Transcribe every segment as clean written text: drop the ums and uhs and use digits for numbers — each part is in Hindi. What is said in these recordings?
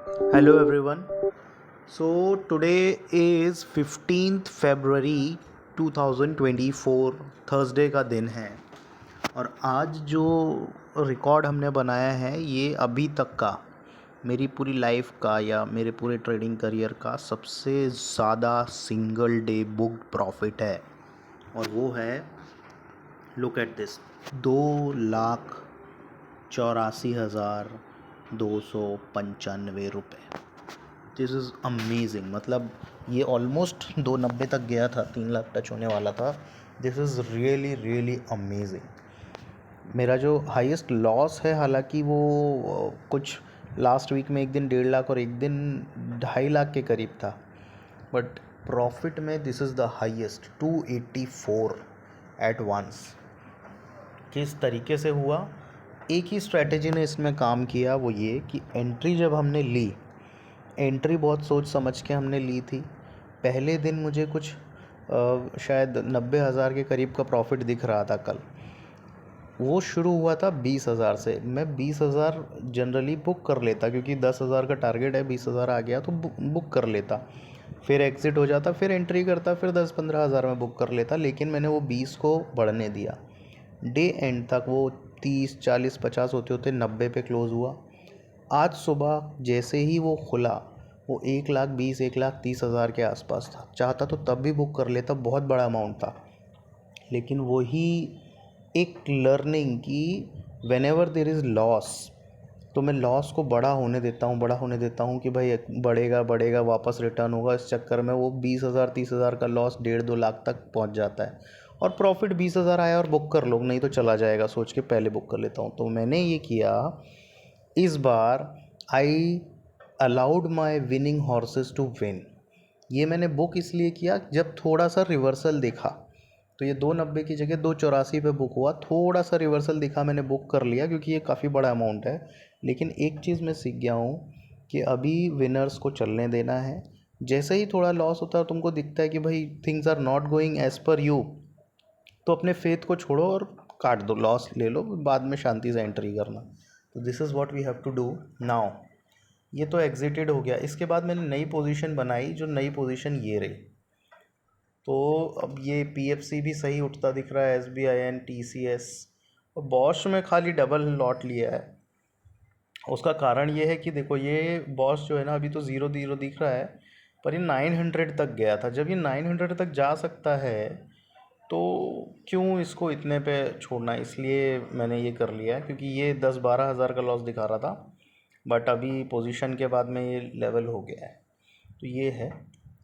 Hello everyone. So today is 15th February 2024, Thursday का दिन है। और आज जो रिकॉर्ड हमने बनाया है ये अभी तक का मेरी पूरी लाइफ का या मेरे पूरे ट्रेडिंग करियर का सबसे ज़्यादा सिंगल डे बुक प्रॉफिट है। और वो है, लुक एट दिस, 2,84,295 रुपये। This is amazing. मतलब ये ऑलमोस्ट 290 तक गया था, 3 लाख टच होने वाला था। This is really really amazing. मेरा जो हाईएस्ट लॉस है, हालांकि वो कुछ लास्ट वीक में एक दिन 1.5 लाख और एक दिन 2.5 लाख के करीब था, बट प्रॉफिट में this is the highest 284 at once. किस तरीके से हुआ? एक ही स्ट्रैटेजी ने इसमें काम किया, वो ये कि एंट्री जब हमने ली, एंट्री बहुत सोच समझ के हमने ली थी। पहले दिन मुझे कुछ शायद 90,000 के करीब का प्रॉफिट दिख रहा था कल। वो शुरू हुआ था 20,000 से। मैं 20,000 जनरली बुक कर लेता, क्योंकि 10,000 का टारगेट है, 20,000 आ गया तो बुक कर लेता। फिर एग्ज़िट हो जाता, फिर एंट्री करता, फिर 10-15 हज़ार में बुक कर लेता। लेकिन मैंने वो 20 को बढ़ने दिया। डे एंड तक वो 30, 40, 50 होते होते 90 पे क्लोज़ हुआ। आज सुबह जैसे ही वो खुला, वो 1,20,000 1,30,000 के आसपास था। चाहता तो तब भी बुक कर लेता, बहुत बड़ा अमाउंट था। लेकिन वही एक लर्निंग कि when ever there is loss, तो मैं लॉस को बड़ा होने देता हूँ कि भाई बढ़ेगा बढ़ेगा, वापस रिटर्न होगा। इस चक्कर में वो 20,000 30,000 का लॉस 1.5-2 लाख तक पहुँच जाता है। और प्रॉफिट 20,000 आया और बुक कर लो, नहीं तो चला जाएगा सोच के पहले बुक कर लेता हूँ। तो मैंने ये किया इस बार। I allowed my winning horses to win. ये मैंने बुक इसलिए किया, जब थोड़ा सा रिवर्सल दिखा, तो ये 290 की जगह 284 पे बुक हुआ। थोड़ा सा रिवर्सल दिखा, मैंने बुक कर लिया, क्योंकि ये काफ़ी बड़ा अमाउंट है। लेकिन एक चीज़ मैं सीख गया हूँ कि अभी विनर्स को चलने देना है। जैसे ही थोड़ा लॉस होता है, तुमको दिखता है कि भाई things are not going as per you, तो अपने फेथ को छोड़ो और काट दो, लॉस ले लो, बाद में शांति से एंट्री करना। तो this is what we have to do now. ये तो एग्जिटेड हो गया। इसके बाद मैंने नई पोजीशन बनाई, जो नई पोजीशन ये रही। तो अब ये पीएफसी भी सही उठता दिख रहा है, SBIN, TCS। और बॉश में खाली डबल लॉट लिया है। उसका कारण ये है कि देखो, ये बॉश जो है ना, अभी तो 0 दिख रहा है, पर ये 900 तक गया था। जब ये 900 तक जा सकता है, तो क्यों इसको इतने पे छोड़ना। इसलिए मैंने ये कर लिया है, क्योंकि ये 10-12 हज़ार का लॉस दिखा रहा था, बट अभी पोजीशन के बाद में ये लेवल हो गया है। तो ये है।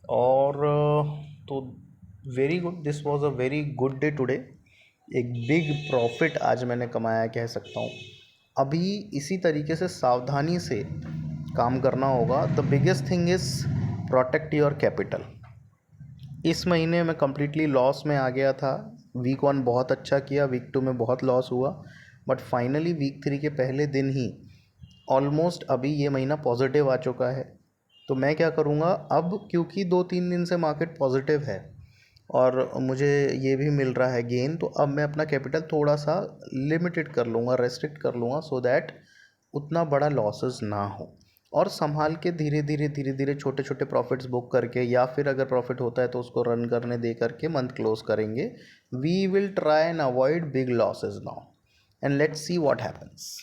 और तो very good, this was a very good day today. एक बिग प्रॉफिट आज मैंने कमाया, कह सकता हूँ। अभी इसी तरीके से सावधानी से काम करना होगा। The biggest thing is protect your capital. इस महीने मैं कम्प्लीटली लॉस में आ गया था। वीक 1 बहुत अच्छा किया, वीक 2 में बहुत लॉस हुआ, बट फाइनली वीक 3 के पहले दिन ही ऑलमोस्ट अभी ये महीना पॉजिटिव आ चुका है। तो मैं क्या करूँगा अब, क्योंकि 2-3 दिन से मार्केट पॉजिटिव है और मुझे ये भी मिल रहा है गेन, तो अब मैं अपना कैपिटल थोड़ा सा लिमिटेड कर लूँगा, रेस्ट्रिक्ट कर लूँगा, सो दैट उतना बड़ा लॉसेस ना हो। और संभाल के धीरे धीरे छोटे छोटे प्रॉफिट्स बुक करके, या फिर अगर प्रॉफिट होता है तो उसको रन करने दे करके मंथ क्लोज करेंगे। We will try and avoid big losses now, and let's see what happens.